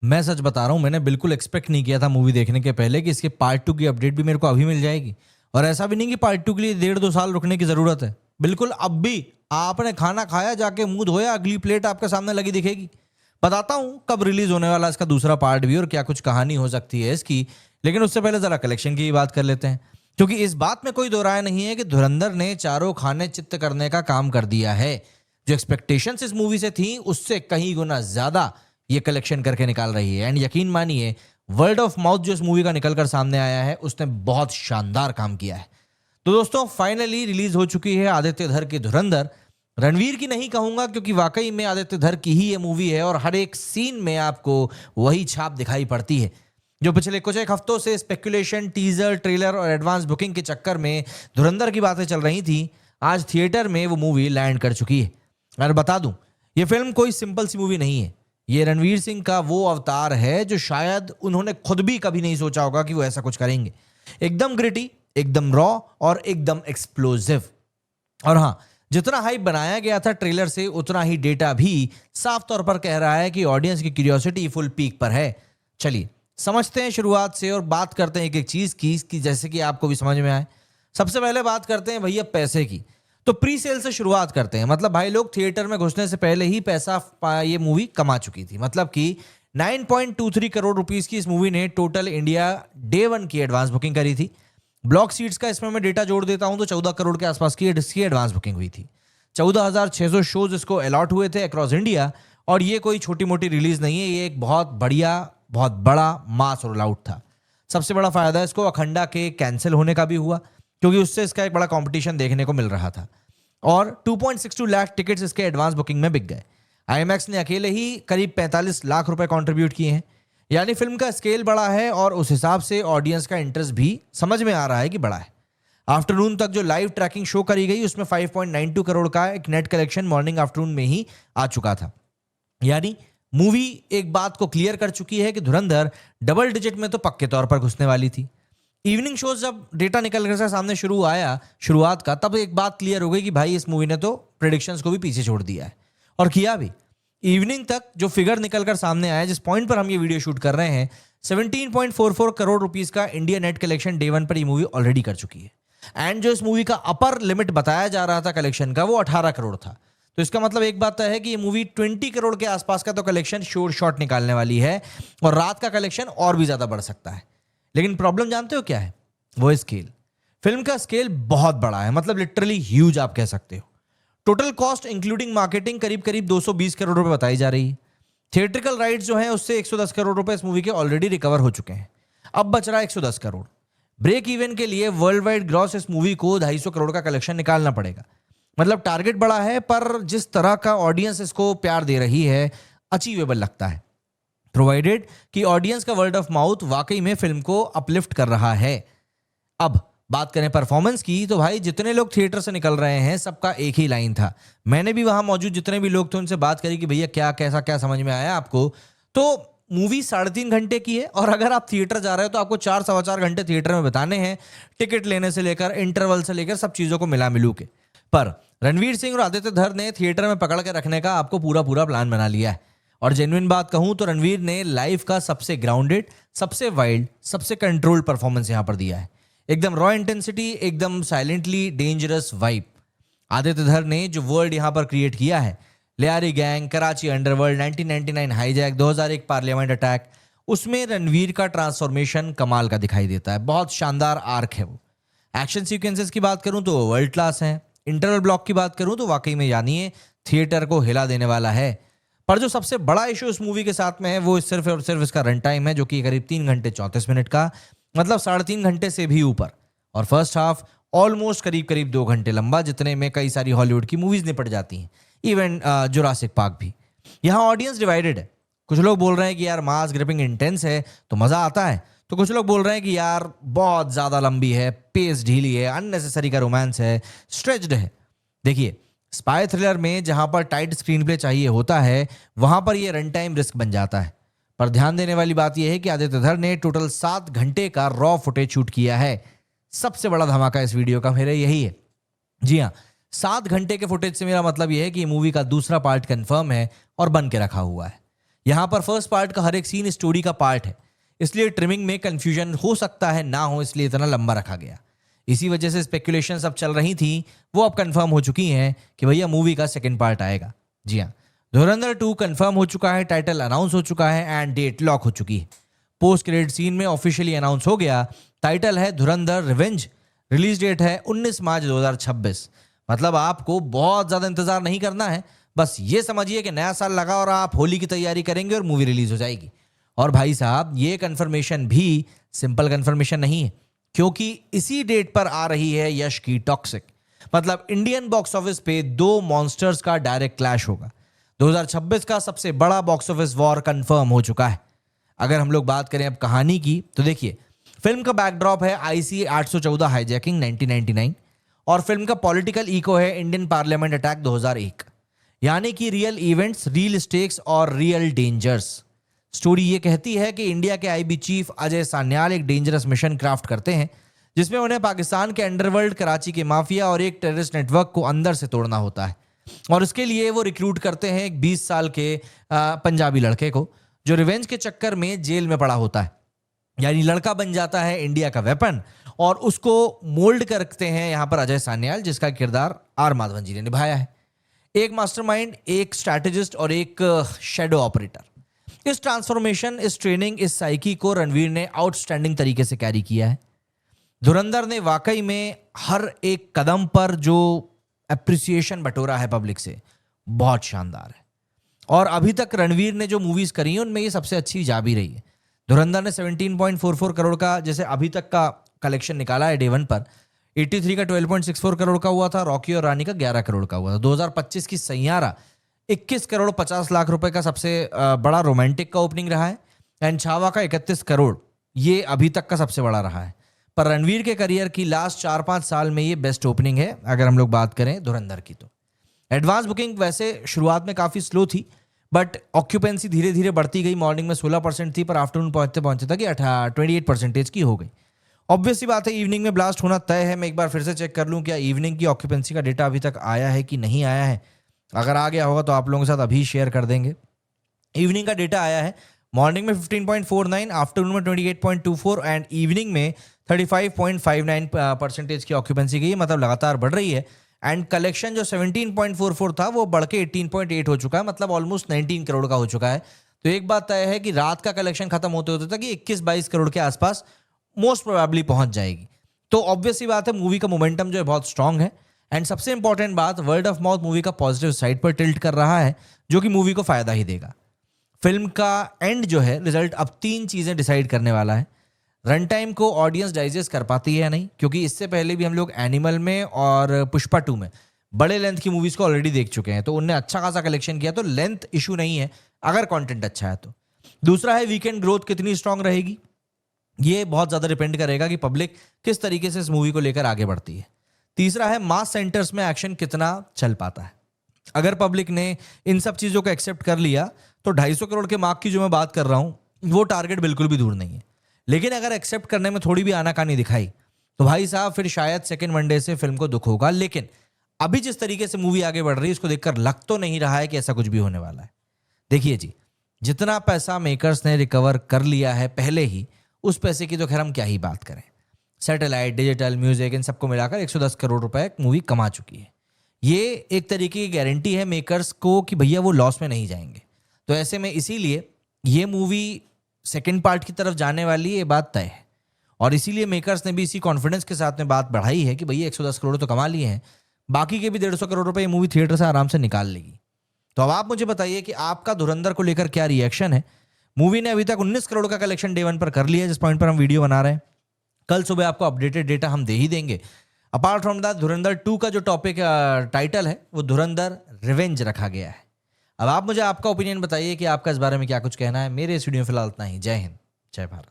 मैं सच बता रहा हूँ, मैंने बिल्कुल एक्सपेक्ट नहीं किया था मूवी देखने के पहले कि इसके पार्ट 2 की अपडेट भी मेरे को अभी मिल जाएगी। और ऐसा भी नहीं कि पार्ट 2 के लिए 1.5-2 साल रुकने की ज़रूरत है। बिल्कुल अब भी आपने खाना खाया, जाके मुंह धोया, अगली प्लेट आपके सामने लगी दिखेगी। बताता हूँ कब रिलीज होने वाला इसका दूसरा पार्ट भी और क्या कुछ कहानी हो सकती है इसकी। लेकिन उससे पहले ज़रा कलेक्शन की बात कर लेते हैं, क्योंकि इस बात में कोई दो राय नहीं है कि धुरंधर ने चारों खाने चित्त करने का काम कर दिया है। जो एक्सपेक्टेशंस इस मूवी से थी उससे कहीं गुना ज्यादा ये कलेक्शन करके निकाल रही है। एंड यकीन मानिए, वर्ल्ड ऑफ माउथ जो इस मूवी का निकल कर सामने आया है उसने बहुत शानदार काम किया है। तो दोस्तों, फाइनली रिलीज हो चुकी है आदित्य धर की धुरंधर। रणवीर की नहीं कहूंगा, क्योंकि वाकई में आदित्य धर की ही ये मूवी है और हर एक सीन में आपको वही छाप दिखाई पड़ती है। जो पिछले कुछ एक हफ्तों से स्पेकुलेशन, टीजर, ट्रेलर और एडवांस बुकिंग के चक्कर में धुरंधर की बातें चल रही थी, आज थिएटर में वो मूवी लैंड कर चुकी है। और बता दूं, ये फिल्म कोई सिंपल सी मूवी नहीं है। ये रणवीर सिंह का वो अवतार है जो शायद उन्होंने खुद भी कभी नहीं सोचा होगा कि वो ऐसा कुछ करेंगे। एकदम ग्रिटी, एकदम रॉ और एकदम एक्सप्लोसिव। और हाँ, जितना हाइप बनाया गया था ट्रेलर से, उतना ही डेटा भी साफ तौर पर कह रहा है कि ऑडियंस की क्यूरियोसिटी फुल पीक पर है। चलिए समझते हैं शुरुआत से और बात करते हैं एक एक चीज की जैसे कि आपको भी समझ में आए। सबसे पहले बात करते हैं भैया पैसे की। तो प्री सेल से शुरुआत करते हैं। मतलब भाई लोग थिएटर में घुसने से पहले ही पैसा ये मूवी कमा चुकी थी। मतलब कि 9.23 करोड़ रुपीस की इस मूवी ने टोटल इंडिया डे 1 की एडवांस बुकिंग करी थी। ब्लॉक सीट्स का इसमें मैं डेटा जोड़ देता हूं तो 14 करोड़ के आसपास की इसकी एडवांस बुकिंग हुई थी। 14,600 शोज इसको अलॉट हुए थे अक्रॉस इंडिया। और ये कोई छोटी मोटी रिलीज नहीं है, ये एक बहुत बढ़िया, बहुत बड़ा मास रोल आउट था। सबसे बड़ा फायदा इसको अखंडा के कैंसिल होने का भी हुआ, क्योंकि उससे इसका एक बड़ा कंपटीशन देखने को मिल रहा था। और 2.62 लाख टिकट्स इसके एडवांस बुकिंग में बिक गए। आईएमएक्स ने अकेले ही करीब 45 लाख रुपए कंट्रीब्यूट किए हैं। यानी फिल्म का स्केल बड़ा है और उस हिसाब से ऑडियंस का इंटरेस्ट भी समझ में आ रहा है कि बड़ा है। आफ्टरनून तक जो लाइव ट्रैकिंग शो करी गई उसमें 5.92 करोड़ का एक नेट कलेक्शन मॉर्निंग आफ्टरनून में ही आ चुका था। यानी मूवी एक बात को क्लियर कर चुकी है कि धुरंधर डबल डिजिट में तो पक्के तौर पर घुसने वाली थी। इवनिंग शोज जब डेटा निकल कर सामने शुरू आया शुरुआत का, तब एक बात क्लियर हो गई कि भाई इस मूवी ने तो प्रेडिक्शंस को भी पीछे छोड़ दिया है और किया भी। इवनिंग तक जो फिगर निकल कर सामने आया, जिस पॉइंट पर हम ये वीडियो शूट कर रहे हैं, 17.44 करोड़ रुपीस का इंडिया नेट कलेक्शन डे 1 पर ये मूवी ऑलरेडी कर चुकी है। एंड जो इस मूवी का अपर लिमिट बताया जा रहा था कलेक्शन का, वो 18 करोड़ था। तो इसका मतलब एक बात तय है कि ये मूवी 20 करोड़ के आसपास का तो कलेक्शन श्योर शॉट निकालने वाली है और रात का कलेक्शन और भी ज्यादा बढ़ सकता है। लेकिन प्रॉब्लम जानते हो क्या है? वो स्केल। फिल्म का स्केल बहुत बड़ा है, मतलब लिटरली ह्यूज आप कह सकते हो। टोटल कॉस्ट इंक्लूडिंग मार्केटिंग करीब करीब 220 करोड़ रुपए बताई जा रही है। थिएट्रिकल राइट्स जो हैं उससे 110 करोड़ रुपए इस मूवी के ऑलरेडी रिकवर हो चुके हैं। अब बच रहा है 110 करोड़। ब्रेक इवन के लिए वर्ल्ड वाइड ग्रॉस इस मूवी को 250 करोड़ का कलेक्शन निकालना पड़ेगा। मतलब टारगेट बड़ा है, पर जिस तरह का ऑडियंस इसको प्यार दे रही है, अचीवेबल लगता है, प्रोवाइडेड कि ऑडियंस का वर्ड ऑफ माउथ वाकई में फिल्म को अपलिफ्ट कर रहा है। अब बात करें परफॉर्मेंस की, तो भाई जितने लोग थिएटर से निकल रहे हैं सबका एक ही लाइन था। मैंने भी वहां मौजूद जितने भी लोग थे उनसे बात करी कि भैया क्या कैसा क्या समझ में आया आपको। तो मूवी 3.5 घंटे की है और अगर आप थिएटर जा रहे हो तो आपको 4-4.25 घंटे थिएटर में बिताने हैं, टिकट लेने से लेकर इंटरवल से लेकर सब चीजों को मिला मिलू के। पर रणवीर सिंह और आदित्य धर ने थिएटर में पकड़ के रखने का आपको पूरा पूरा प्लान बना लिया है। और जेन्युइन बात कहूं तो रणवीर ने लाइफ का सबसे ग्राउंडेड, सबसे वाइल्ड, सबसे कंट्रोल्ड परफॉर्मेंस यहां पर दिया है। एकदम रॉ इंटेंसिटी, एकदम साइलेंटली डेंजरस वाइब। आदित्य धर ने जो वर्ल्ड यहां पर क्रिएट किया है, Lyari gang, Karachi underworld, 1999 hijack, 2001 parliament attack, उसमें रणवीर का ट्रांसफॉर्मेशन कमाल का दिखाई देता है। बहुत शानदार आर्क है वो। एक्शन सीक्वेंसेस की बात करूं तो वर्ल्ड क्लास है। इंटरवल ब्लॉक की बात करूं तो वाकई में जानिए थिएटर को हिला देने वाला है। पर जो सबसे बड़ा इशू इस मूवी के साथ में है वो सिर्फ और सिर्फ इसका रन टाइम है, जो कि करीब 3 घंटे 34 मिनट का, मतलब 3.5 घंटे से भी ऊपर। और फर्स्ट हाफ ऑलमोस्ट करीब करीब 2 घंटे लंबा, जितने में कई सारी हॉलीवुड की मूवीज निपट जाती हैं, इवन जुरासिक पार्क भी। यहाँ ऑडियंस डिवाइडेड है। कुछ लोग बोल रहे हैं कि यार मास ग्रिपिंग इंटेंस है तो मजा आता है, तो कुछ लोग बोल रहे हैं कि यार बहुत ज्यादा लंबी है, पेस ढीली है, अननेसेसरी का रोमांस है, स्ट्रेच्ड है। देखिए, स्पाई थ्रिलर में जहां पर टाइट स्क्रीन प्ले चाहिए होता है, वहां पर यह रन टाइम रिस्क बन जाता है। पर ध्यान देने वाली बात यह है कि आदित्य धर ने टोटल 7 घंटे का रॉ फुटेज शूट किया है। सबसे बड़ा धमाका इस वीडियो का मेरा यही है। जी हाँ, 7 घंटे के फुटेज से मेरा मतलब यह है कि मूवी का दूसरा पार्ट कंफर्म है और बन के रखा हुआ है। यहाँ पर फर्स्ट पार्ट का हर एक सीन स्टोरी का पार्ट है, इसलिए ट्रिमिंग में कंफ्यूजन हो सकता है ना हो, इसलिए इतना लंबा रखा गया। इसी वजह से स्पेकुलेशंस अब चल रही थी वो अब कंफर्म हो चुकी हैं कि भैया मूवी का सेकंड पार्ट आएगा। जी हाँ, धुरंधर 2 कंफर्म हो चुका है, टाइटल अनाउंस हो चुका है एंड डेट लॉक हो चुकी है। पोस्ट क्रेडिट सीन में ऑफिशियली अनाउंस हो गया, टाइटल है धुरंधर रिवेंज, रिलीज डेट है 19 मार्च 2026। मतलब आपको बहुत ज़्यादा इंतजार नहीं करना है, बस ये समझिए कि नया साल लगा और आप होली की तैयारी करेंगे और मूवी रिलीज हो जाएगी। और भाई साहब, ये कंफर्मेशन भी सिंपल कंफर्मेशन नहीं है, क्योंकि इसी डेट पर आ रही है यश की टॉक्सिक। मतलब इंडियन बॉक्स ऑफिस पे दो मॉन्स्टर्स का डायरेक्ट क्लैश होगा। 2026 का सबसे बड़ा बॉक्स ऑफिस वॉर कंफर्म हो चुका है। अगर हम लोग बात करें अब कहानी की, तो देखिए फिल्म का बैकड्रॉप है IC 814 हाईजैकिंग 1999 और फिल्म का पॉलिटिकल इको है इंडियन पार्लियामेंट अटैक 2001, यानी कि रियल इवेंट्स, रियल स्टेक्स और रियल डेंजर्स। स्टोरी ये कहती है कि इंडिया के IB चीफ अजय सान्याल एक डेंजरस मिशन क्राफ्ट करते हैं जिसमें उन्हें पाकिस्तान के अंडरवर्ल्ड, कराची के माफिया और एक टेररिस्ट नेटवर्क को अंदर से तोड़ना होता है। और इसके लिए वो रिक्रूट करते हैं एक 20 साल के पंजाबी लड़के को, जो रिवेंज के चक्कर में जेल में पड़ा होता है। यानी लड़का बन जाता है इंडिया का वेपन और उसको मोल्ड करते हैं यहाँ पर अजय सान्याल, जिसका किरदार R माधवन जी ने निभाया है। एक मास्टरमाइंड, एक स्ट्रैटेजिस्ट और एक शैडो ऑपरेटर। इस ट्रांसफॉर्मेशन, इस ट्रेनिंग, इस साइकी को रणवीर ने आउटस्टैंडिंग तरीके से कैरी किया है। धुरंधर ने वाकई में हर एक कदम पर जो एप्रिसिएशन बटोरा है पब्लिक से, बहुत शानदार है। और अभी तक रणवीर ने जो मूवीज करी हैं उनमें ये सबसे अच्छी जा भी रही है। धुरंधर ने 17.44 करोड़ का जैसे अभी तक का कलेक्शन निकाला है डे वन पर। 83 का 12.64 करोड़ का हुआ था, रॉकी और रानी का 11 करोड़ का हुआ था। 2025 की सैयारा 21 करोड़ 50 लाख रुपए का सबसे बड़ा रोमांटिक का ओपनिंग रहा है एंड छावा का 31 करोड़ ये अभी तक का सबसे बड़ा रहा है। पर रणवीर के करियर की लास्ट 4-5 साल में ये बेस्ट ओपनिंग है अगर हम लोग बात करें धुरंधर की। तो एडवांस बुकिंग वैसे शुरुआत में काफ़ी स्लो थी, बट ऑक्यूपेंसी धीरे धीरे बढ़ती गई। मॉर्निंग में 16% थी, पर आफ्टरनून पहुंचते पहुंचते तक 28% की हो गई। ऑब्वियसली बात है इवनिंग में ब्लास्ट होना तय है। मैं एक बार फिर से चेक कर लूँ क्या इवनिंग की ऑक्यूपेंसी का डेटा अभी तक आया है कि नहीं आया है। अगर आ गया होगा तो आप लोगों के साथ अभी शेयर कर देंगे। इवनिंग का डेटा आया है, मॉर्निंग में 15.49, आफ्टरनून में 28.24 एंड इवनिंग में 35.59% की ऑक्यूपेंसी गई है। मतलब लगातार बढ़ रही है। एंड कलेक्शन जो 17.44 था वो बढ़ के 18.8 हो चुका है, मतलब ऑलमोस्ट 19 करोड़ का हो चुका है। तो एक बात तय है कि रात का कलेक्शन खत्म होते होते तक 21-22 करोड़ के आसपास मोस्ट प्रोबेबली पहुंच जाएगी। तो ऑब्वियसली बात है मूवी का मोमेंटम जो है बहुत स्ट्रांग है। एंड सबसे इंपॉर्टेंट बात, वर्ड ऑफ माउथ मूवी का पॉजिटिव साइड पर टिल्ट कर रहा है, जो कि मूवी को फायदा ही देगा। फिल्म का एंड जो है रिजल्ट अब 3 चीजें डिसाइड करने वाला है। रन टाइम को ऑडियंस डाइजेस्ट कर पाती है या नहीं, क्योंकि इससे पहले भी हम लोग एनिमल में और पुष्पा 2 में बड़े लेंथ की मूवीज को ऑलरेडी देख चुके हैं, तो उनने अच्छा खासा कलेक्शन किया। तो लेंथ इशू नहीं है अगर कंटेंट अच्छा है तो। दूसरा है वीकेंड ग्रोथ कितनी स्ट्रांग रहेगी, ये बहुत ज़्यादा डिपेंड करेगा कि पब्लिक किस तरीके से इस मूवी को लेकर आगे बढ़ती है। तीसरा है मास सेंटर्स में एक्शन कितना चल पाता है। अगर पब्लिक ने इन सब चीज़ों को एक्सेप्ट कर लिया तो 250 करोड़ के मार्क की जो मैं बात कर रहा हूँ वो टारगेट बिल्कुल भी दूर नहीं है। लेकिन अगर एक्सेप्ट करने में थोड़ी भी आनाकानी दिखाई तो भाई साहब फिर शायद सेकेंड वनडे से फिल्म को दुख होगा। लेकिन अभी जिस तरीके से मूवी आगे बढ़ रही है उसको देखकर लग तो नहीं रहा है कि ऐसा कुछ भी होने वाला है। देखिए जी, जितना पैसा मेकर्स ने रिकवर कर लिया है पहले ही, उस पैसे की तो खैर हम क्या ही बात करें। सैटेलाइट, डिजिटल, म्यूजिक, इन सबको मिलाकर 110 करोड़ रुपए मूवी कमा चुकी है। ये एक तरीके की गारंटी है मेकर्स को कि भैया वो लॉस में नहीं जाएंगे। तो ऐसे में इसीलिए ये मूवी सेकेंड पार्ट की तरफ जाने वाली है, ये बात तय है। और इसीलिए मेकर्स ने भी इसी कॉन्फिडेंस के साथ में बात बढ़ाई है कि भैया 110 करोड़ तो कमा लिए हैं, बाकी के भी 150 करोड़ रुपए ये मूवी थिएटर से आराम से निकाल लेगी। तो अब आप मुझे बताइए कि आपका धुरंधर को लेकर क्या रिएक्शन है। मूवी ने अभी तक 19 करोड़ का कलेक्शन डे वन पर कर लिया है, जिस पॉइंट पर हम वीडियो बना रहे हैं। कल सुबह आपको अपडेटेड डेटा हम दे ही देंगे। अपार्ट फ्रॉम दैट, धुरंधर 2 का जो टॉपिक टाइटल है वो धुरंधर रिवेंज रखा गया है। अब आप मुझे आपका ओपिनियन बताइए कि आपका इस बारे में क्या कुछ कहना है। मेरे इस वीडियो में फिलहाल इतना ही। जय हिंद, जय भारत।